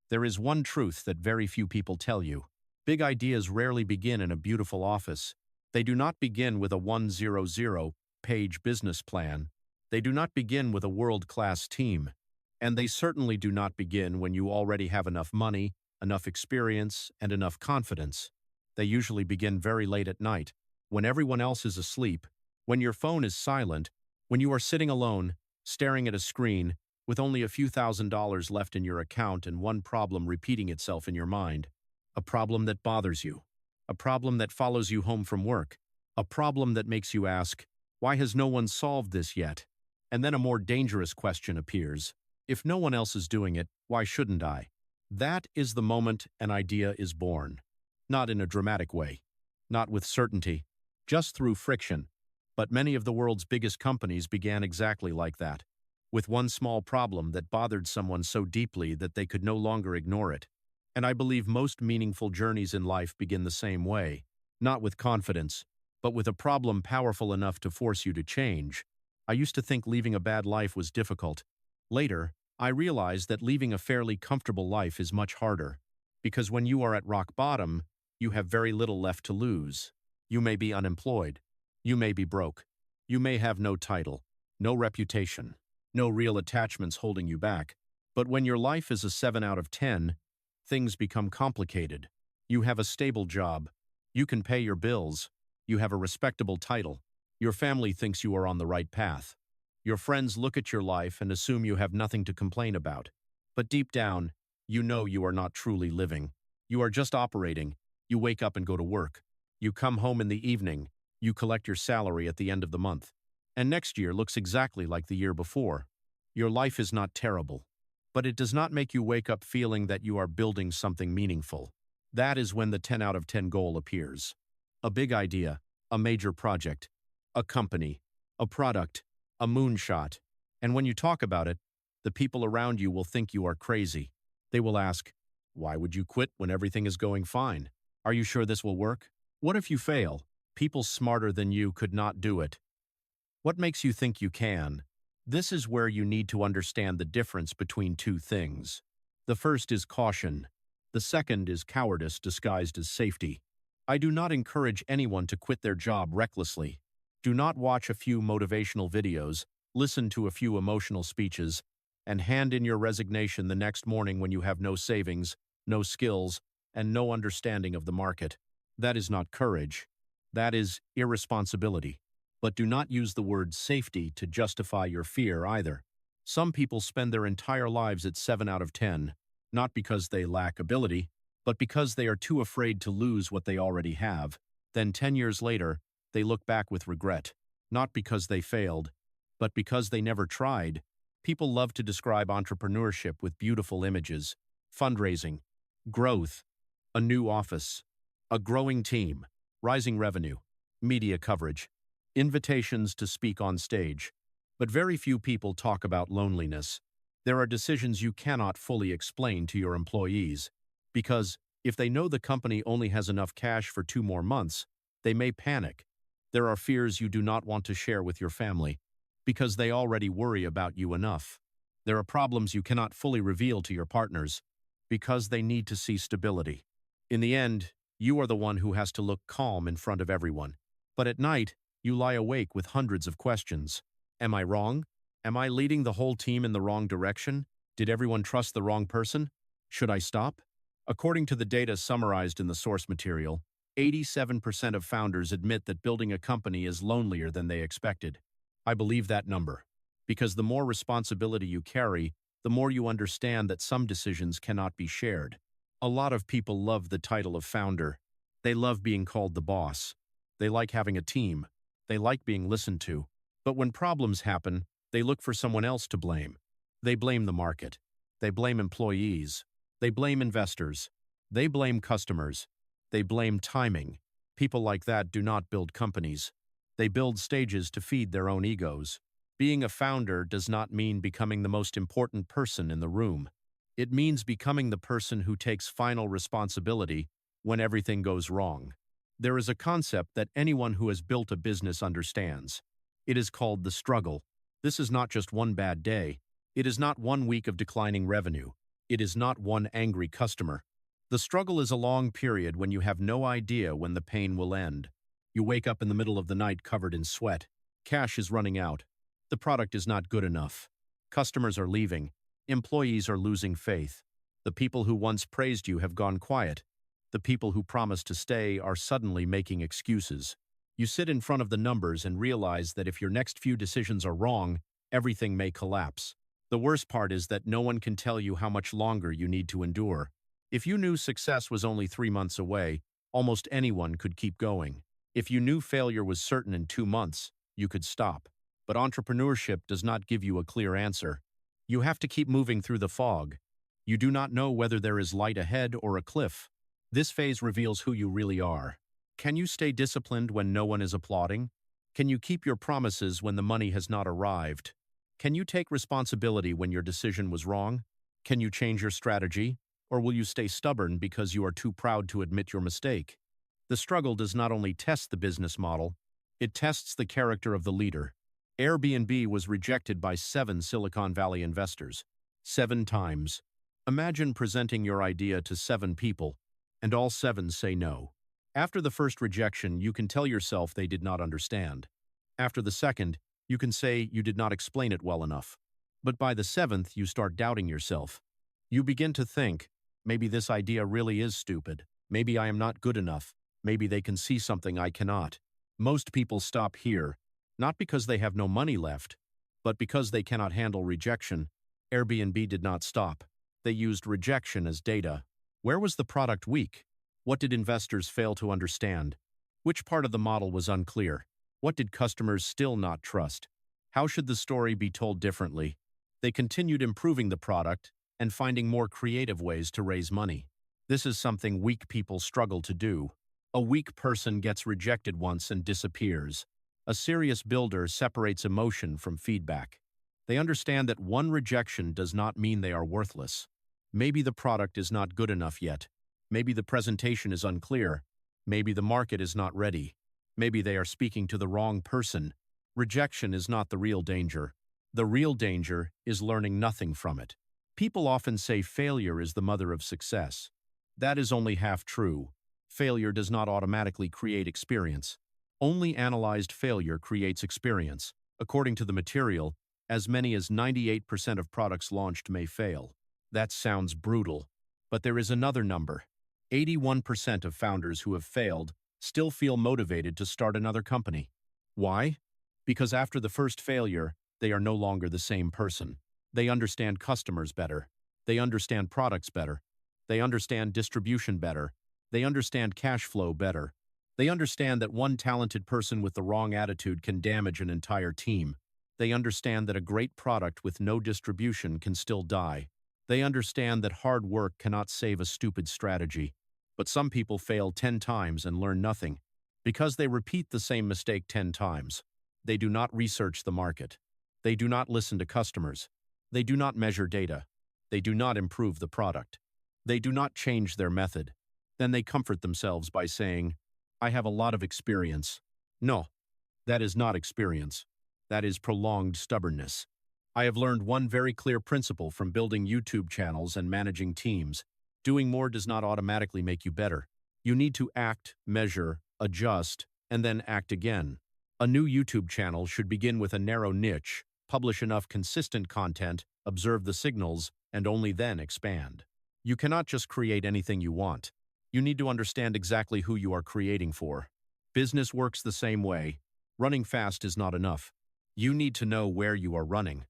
There is one truth that very few people tell you. Big ideas rarely begin in a beautiful office. They do not begin with a 100-page business plan. They do not begin with a world-class team. And they certainly do not begin when you already have enough money, enough experience, and enough confidence. They usually begin very late at night, when everyone else is asleep, when your phone is silent, when you are sitting alone, staring at a screen, with only a few $1,000s left in your account and one problem repeating itself in your mind. A problem that bothers you. A problem that follows you home from work. A problem that makes you ask, why has no one solved this yet? And then a more dangerous question appears. If no one else is doing it, why shouldn't I? That is the moment an idea is born. Not in a dramatic way. Not with certainty. Just through friction. But many of the world's biggest companies began exactly like that. With one small problem that bothered someone so deeply that they could no longer ignore it. And I believe most meaningful journeys in life begin the same way. Not with confidence, but with a problem powerful enough to force you to change. I used to think leaving a bad life was difficult. Later, I realized that leaving a fairly comfortable life is much harder. Because when you are at rock bottom, you have very little left to lose. You may be unemployed. You may be broke. You may have no title, no reputation, no real attachments holding you back. But when your life is a 7 out of 10, things become complicated. You have a stable job. You can pay your bills. You have a respectable title. Your family thinks you are on the right path. Your friends look at your life and assume you have nothing to complain about. But deep down, you know you are not truly living. You are just operating. You wake up and go to work. You come home in the evening. You collect your salary at the end of the month. And next year looks exactly like the year before. Your life is not terrible. But it does not make you wake up feeling that you are building something meaningful. That is when the 10 out of 10 goal appears. A big idea, a major project, a company, a product, a moonshot. And when you talk about it, the people around you will think you are crazy. They will ask, why would you quit when everything is going fine? Are you sure this will work? What if you fail? People smarter than you could not do it. What makes you think you can? This is where you need to understand the difference between two things. The first is caution. The second is cowardice disguised as safety. I do not encourage anyone to quit their job recklessly. Do not watch a few motivational videos, listen to a few emotional speeches, and hand in your resignation the next morning when you have no savings, no skills, and no understanding of the market. That is not courage. That is irresponsibility. But do not use the word safety to justify your fear either. Some people spend their entire lives at 7 out of 10, not because they lack ability, but because they are too afraid to lose what they already have. Then 10 years later, they look back with regret, not because they failed, but because they never tried. People love to describe entrepreneurship with beautiful images, fundraising, growth, a new office, a growing team, rising revenue, media coverage, invitations to speak on stage. But very few people talk about loneliness. There are decisions you cannot fully explain to your employees, because if they know the company only has enough cash for 2 more months, they may panic. There are fears you do not want to share with your family, because they already worry about you enough. There are problems you cannot fully reveal to your partners, because they need to see stability. In the end, you are the one who has to look calm in front of everyone. But at night, you lie awake with hundreds of questions. Am I wrong? Am I leading the whole team in the wrong direction? Did everyone trust the wrong person? Should I stop? According to the data summarized in the source material, 87% of founders admit that building a company is lonelier than they expected. I believe that number, because the more responsibility you carry, the more you understand that some decisions cannot be shared. A lot of people love the title of founder. They love being called the boss. They like having a team. They like being listened to. But when problems happen, they look for someone else to blame. They blame the market. They blame employees. They blame investors. They blame customers. They blame timing. People like that do not build companies. They build stages to feed their own egos. Being a founder does not mean becoming the most important person in the room. It means becoming the person who takes final responsibility when everything goes wrong. There is a concept that anyone who has built a business understands. It is called the struggle. This is not just one bad day. It is not 1 week of declining revenue. It is not one angry customer. The struggle is a long period when you have no idea when the pain will end. You wake up in the middle of the night covered in sweat. Cash is running out. The product is not good enough. Customers are leaving. Employees are losing faith. The people who once praised you have gone quiet. The people who promised to stay are suddenly making excuses. You sit in front of the numbers and realize that if your next few decisions are wrong, everything may collapse. The worst part is that no one can tell you how much longer you need to endure. If you knew success was only 3 months away, almost anyone could keep going. If you knew failure was certain in 2 months, you could stop. But entrepreneurship does not give you a clear answer. You have to keep moving through the fog. You do not know whether there is light ahead or a cliff. This phase reveals who you really are. Can you stay disciplined when no one is applauding? Can you keep your promises when the money has not arrived? Can you take responsibility when your decision was wrong? Can you change your strategy? Or will you stay stubborn because you are too proud to admit your mistake? The struggle does not only test the business model, it tests the character of the leader. Airbnb was rejected by 7 Silicon Valley investors. 7 times. Imagine presenting your idea to 7 people, and all 7 say no. After the first rejection, you can tell yourself they did not understand. After the second, you can say you did not explain it well enough. But by the 7th, you start doubting yourself. You begin to think, maybe this idea really is stupid. Maybe I am not good enough. Maybe they can see something I cannot. Most people stop here, not because they have no money left, but because they cannot handle rejection. Airbnb did not stop. They used rejection as data. Where was the product weak? What did investors fail to understand? Which part of the model was unclear? What did customers still not trust? How should the story be told differently? They continued improving the product and finding more creative ways to raise money. This is something weak people struggle to do. A weak person gets rejected once and disappears. A serious builder separates emotion from feedback. They understand that one rejection does not mean they are worthless. Maybe the product is not good enough yet. Maybe the presentation is unclear. Maybe the market is not ready. Maybe they are speaking to the wrong person. Rejection is not the real danger. The real danger is learning nothing from it. People often say failure is the mother of success. That is only half true. Failure does not automatically create experience. Only analyzed failure creates experience. According to the material, as many as 98% of products launched may fail. That sounds brutal, but there is another number. 81% of founders who have failed still feel motivated to start another company. Why? Because after the first failure, they are no longer the same person. They understand customers better. They understand products better. They understand distribution better. They understand cash flow better. They understand that one talented person with the wrong attitude can damage an entire team. They understand that a great product with no distribution can still die. They understand that hard work cannot save a stupid strategy. But some people fail 10 times and learn nothing. Because they repeat the same mistake 10 times. They do not research the market. They do not listen to customers. They do not measure data. They do not improve the product. They do not change their method. Then they comfort themselves by saying, I have a lot of experience. No, that is not experience. That is prolonged stubbornness. I have learned one very clear principle from building YouTube channels and managing teams. Doing more does not automatically make you better. You need to act, measure, adjust, and then act again. A new YouTube channel should begin with a narrow niche, publish enough consistent content, observe the signals, and only then expand. You cannot just create anything you want. You need to understand exactly who you are creating for. Business works the same way. Running fast is not enough. You need to know where you are running.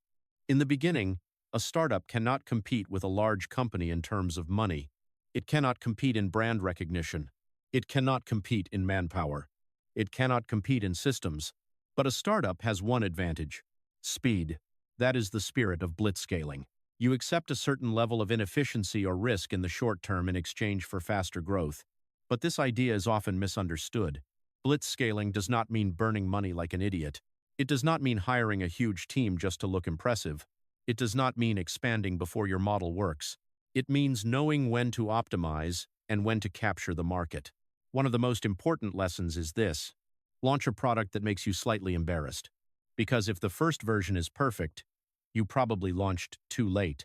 In the beginning, a startup cannot compete with a large company in terms of money. It cannot compete in brand recognition. It cannot compete in manpower. It cannot compete in systems. But a startup has one advantage: speed. That is the spirit of blitzscaling. You accept a certain level of inefficiency or risk in the short term in exchange for faster growth. But this idea is often misunderstood. Blitzscaling does not mean burning money like an idiot. It does not mean hiring a huge team just to look impressive. It does not mean expanding before your model works. It means knowing when to optimize and when to capture the market. One of the most important lessons is this: launch a product that makes you slightly embarrassed. Because if the first version is perfect, you probably launched too late.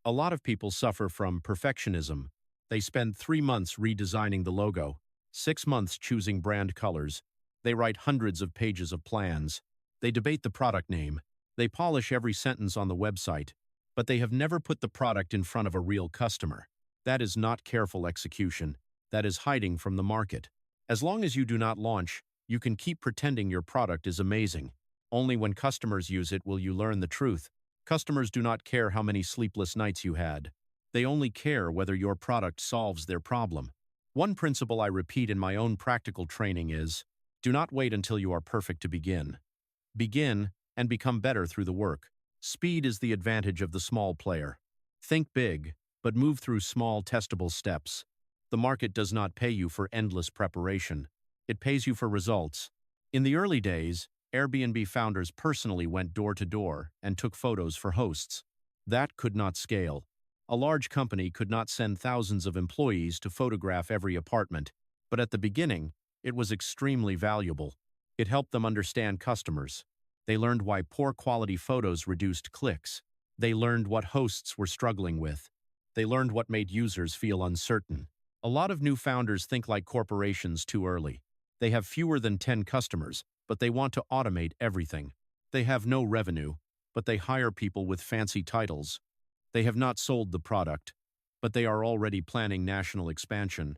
A lot of people suffer from perfectionism. They spend 3 months redesigning the logo, 6 months choosing brand colors. They write hundreds of pages of plans. They debate the product name. They polish every sentence on the website, but they have never put the product in front of a real customer. That is not careful execution. That is hiding from the market. As long as you do not launch, you can keep pretending your product is amazing. Only when customers use it will you learn the truth. Customers do not care how many sleepless nights you had. They only care whether your product solves their problem. One principle I repeat in my own practical training is, do not wait until you are perfect to begin. Begin and become better through the work. Speed is the advantage of the small player. Think big, but move through small, testable steps. The market does not pay you for endless preparation. It pays you for results. In the early days, Airbnb founders personally went door to door and took photos for hosts. That could not scale. A large company could not send thousands of employees to photograph every apartment, but at the beginning, it was extremely valuable. It helped them understand customers. They learned why poor quality photos reduced clicks. They learned what hosts were struggling with. They learned what made users feel uncertain. A lot of new founders think like corporations too early. They have fewer than 10 customers, but they want to automate everything. They have no revenue, but they hire people with fancy titles. They have not sold the product, but they are already planning national expansion.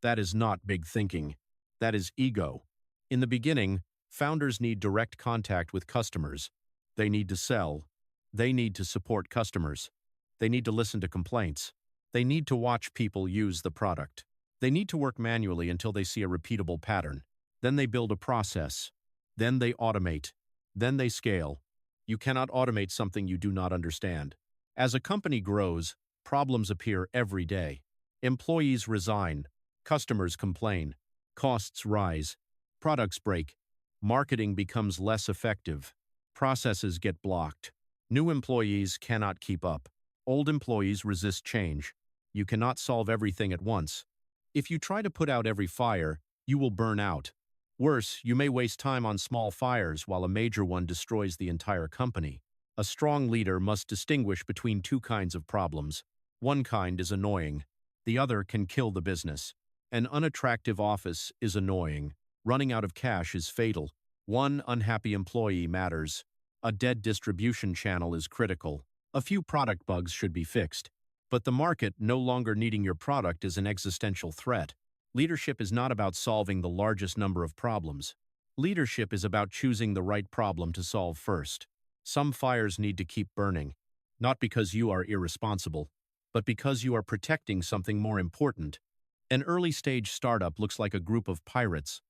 That is not big thinking. That is ego. In the beginning, founders need direct contact with customers. They need to sell. They need to support customers. They need to listen to complaints. They need to watch people use the product. They need to work manually until they see a repeatable pattern. Then they build a process. Then they automate. Then they scale. You cannot automate something you do not understand. As a company grows, problems appear every day. Employees resign. Customers complain. Costs rise. Products break. Marketing becomes less effective. Processes get blocked. New employees cannot keep up. Old employees resist change. You cannot solve everything at once. If you try to put out every fire, you will burn out. Worse, you may waste time on small fires while a major one destroys the entire company. A strong leader must distinguish between two kinds of problems. One kind is annoying. The other can kill the business. An unattractive office is annoying. Running out of cash is fatal. One unhappy employee matters. A dead distribution channel is critical. A few product bugs should be fixed. But the market no longer needing your product is an existential threat. Leadership is not about solving the largest number of problems. Leadership is about choosing the right problem to solve first. Some fires need to keep burning, not because you are irresponsible, but because you are protecting something more important. An early-stage startup looks like a group of pirates.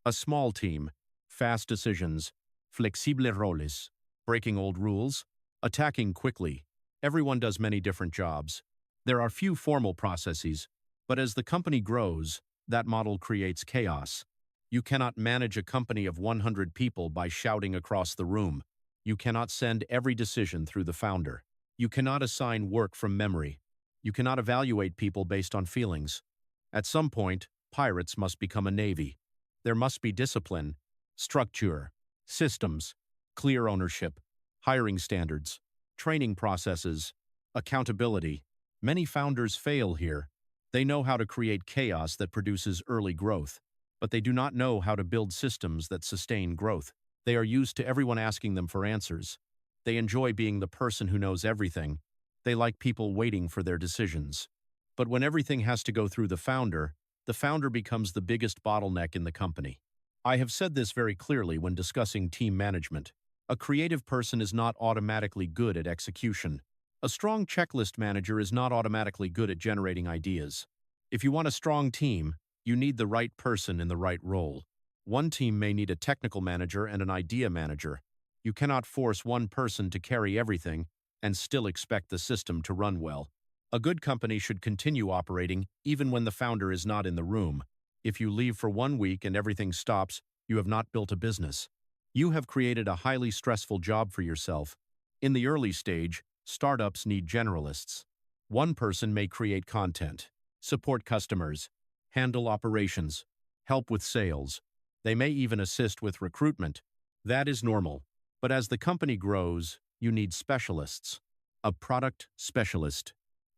A small team, fast decisions, flexible roles, breaking old rules, attacking quickly. Everyone does many different jobs. There are few formal processes, but as the company grows, that model creates chaos. You cannot manage a company of 100 people by shouting across the room. You cannot send every decision through the founder. You cannot assign work from memory. You cannot evaluate people based on feelings. At some point, pirates must become a navy. There must be discipline, structure, systems, clear ownership, hiring standards, training processes, accountability. Many founders fail here. They know how to create chaos that produces early growth, but they do not know how to build systems that sustain growth. They are used to everyone asking them for answers. They enjoy being the person who knows everything. They like people waiting for their decisions. But when everything has to go through the founder becomes the biggest bottleneck in the company. I have said this very clearly when discussing team management. A creative person is not automatically good at execution. A strong checklist manager is not automatically good at generating ideas. If you want a strong team, you need the right person in the right role. One team may need a technical manager and an idea manager. You cannot force one person to carry everything and still expect the system to run well. A good company should continue operating even when the founder is not in the room. If you leave for 1 week and everything stops, you have not built a business. You have created a highly stressful job for yourself. In the early stage, startups need generalists. One person may create content, support customers, handle operations, help with sales. They may even assist with recruitment. That is normal. But as the company grows, you need specialists. A product specialist,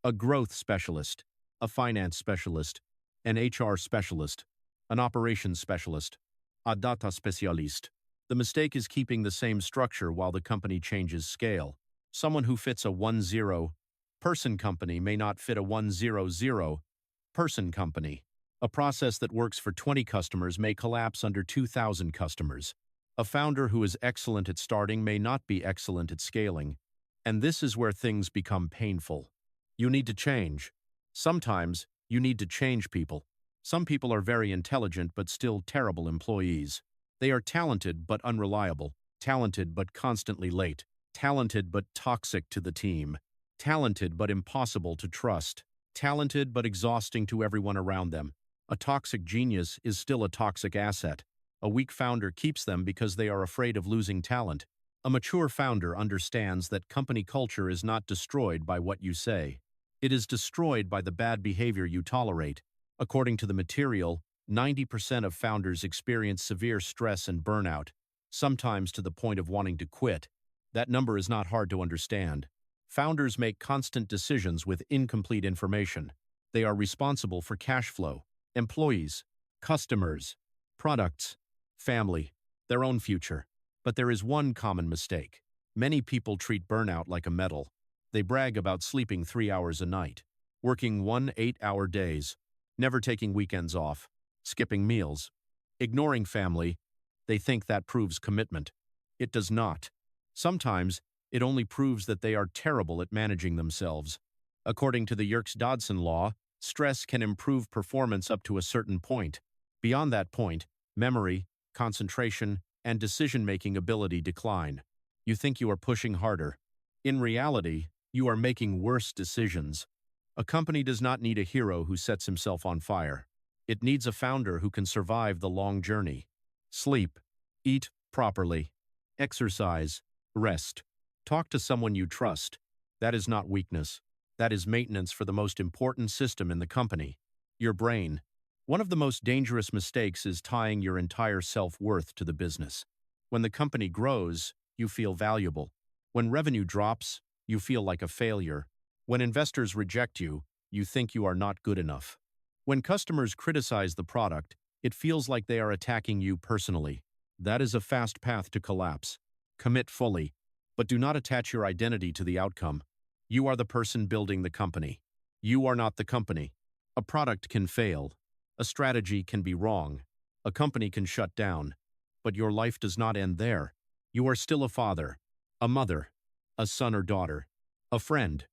a growth specialist, a finance specialist, an HR specialist, an operations specialist, a data specialist. The mistake is keeping the same structure while the company changes scale. Someone who fits a 10-person company may not fit a 100-person company. A process that works for 20 customers may collapse under 2,000 customers. A founder who is excellent at starting may not be excellent at scaling. And this is where things become painful. You need to change. Sometimes, you need to change people. Some people are very intelligent but still terrible employees. They are talented but unreliable, talented but constantly late, talented but toxic to the team, talented but impossible to trust, talented but exhausting to everyone around them. A toxic genius is still a toxic asset. A weak founder keeps them because they are afraid of losing talent. A mature founder understands that company culture is not destroyed by what you say. It is destroyed by the bad behavior you tolerate. According to the material, 90% of founders experience severe stress and burnout, sometimes to the point of wanting to quit. That number is not hard to understand. Founders make constant decisions with incomplete information. They are responsible for cash flow, employees, customers, products, family, their own future. But there is one common mistake. Many people treat burnout like a medal. They brag about sleeping 3 hours a night, working 8-hour days, never taking weekends off, skipping meals, ignoring family. They think that proves commitment. It does not. Sometimes, it only proves that they are terrible at managing themselves. According to the Yerkes-Dodson law, stress can improve performance up to a certain point. Beyond that point, memory, concentration, and decision-making ability decline. You think you are pushing harder. In reality, you are making worse decisions. A company does not need a hero who sets himself on fire. It needs a founder who can survive the long journey. Sleep. Eat properly. Exercise. Rest. Talk to someone you trust. That is not weakness. That is maintenance for the most important system in the company, your brain. One of the most dangerous mistakes is tying your entire self-worth to the business. When the company grows, you feel valuable. When revenue drops, you feel like a failure. When investors reject you, you think you are not good enough. When customers criticize the product, it feels like they are attacking you personally. That is a fast path to collapse. Commit fully, but do not attach your identity to the outcome. You are the person building the company. You are not the company. A product can fail. A strategy can be wrong. A company can shut down. But your life does not end there. You are still a father, a mother, a son or daughter, a friend,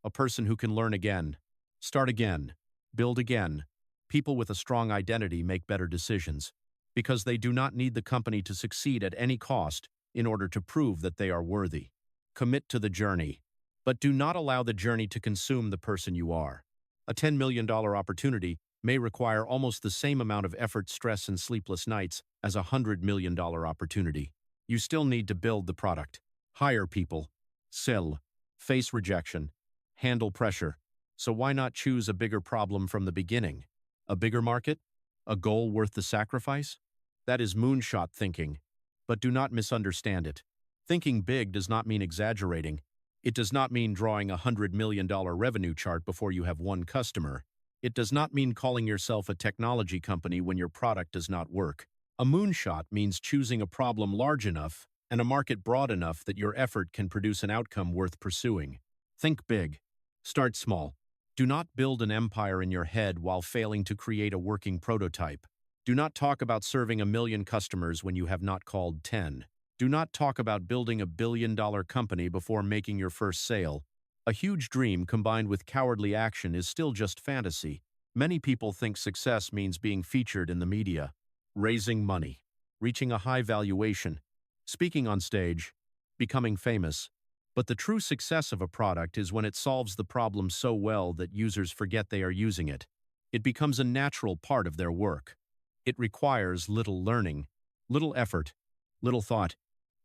a person who can learn again, start again, build again. People with a strong identity make better decisions because they do not need the company to succeed at any cost in order to prove that they are worthy. Commit to the journey, but do not allow the journey to consume the person you are. A $10 million opportunity may require almost the same amount of effort, stress, and sleepless nights as a $100 million opportunity. You still need to build the product, hire people, sell, face rejection, handle pressure. So why not choose a bigger problem from the beginning? A bigger market? A goal worth the sacrifice? That is moonshot thinking. But do not misunderstand it. Thinking big does not mean exaggerating. It does not mean drawing a $100 million revenue chart before you have one customer. It does not mean calling yourself a technology company when your product does not work. A moonshot means choosing a problem large enough and a market broad enough that your effort can produce an outcome worth pursuing. Think big. Start small. Do not build an empire in your head while failing to create a working prototype. Do not talk about serving 1 million customers when you have not called 10. Do not talk about building a billion-dollar company before making your first sale. A huge dream combined with cowardly action is still just fantasy. Many people think success means being featured in the media, raising money, reaching a high valuation, speaking on stage, becoming famous. But the true success of a product is when it solves the problem so well that users forget they are using it. It becomes a natural part of their work. It requires little learning, little effort, little thought.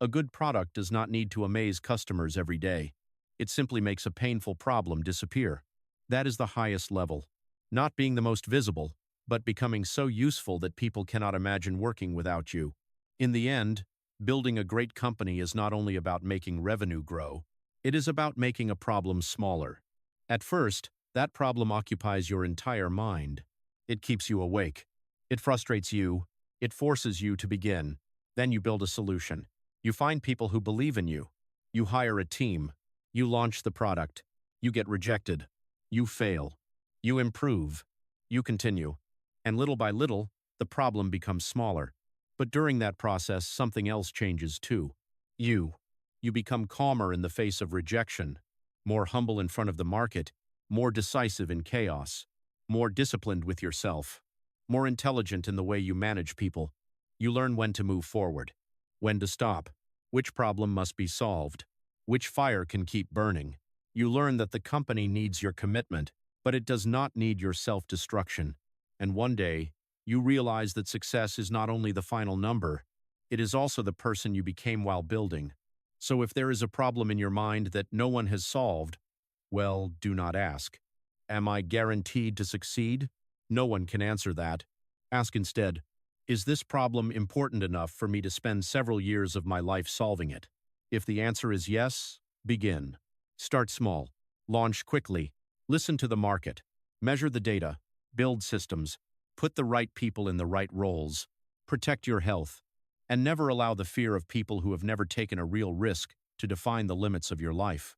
A good product does not need to amaze customers every day. It simply makes a painful problem disappear. That is the highest level. Not being the most visible, but becoming so useful that people cannot imagine working without you. In the end, building a great company is not only about making revenue grow, it is about making a problem smaller. At first, That problem occupies your entire mind. It keeps you awake. It frustrates you. It forces you to begin. Then you build a solution. You find people who believe in you. You hire a team. You launch the product. You get rejected. You fail. You improve. You continue. And little by little, the problem becomes smaller. But during that process, something else changes too. You. You become calmer in the face of rejection, more humble in front of the market, more decisive in chaos, more disciplined with yourself, more intelligent in the way you manage people. You learn when to move forward, when to stop, which problem must be solved, which fire can keep burning. You learn that the company needs your commitment, but it does not need your self-destruction. And one day, you realize that success is not only the final number, it is also the person you became while building. So if there is a problem in your mind that no one has solved, well, do not ask. Am I guaranteed to succeed? No one can answer that. Ask instead, is this problem important enough for me to spend several years of my life solving it? If the answer is yes, begin. Start small. Launch quickly. Listen to the market. Measure the data. Build systems. Put the right people in the right roles. Protect your health. And never allow the fear of people who have never taken a real risk to define the limits of your life.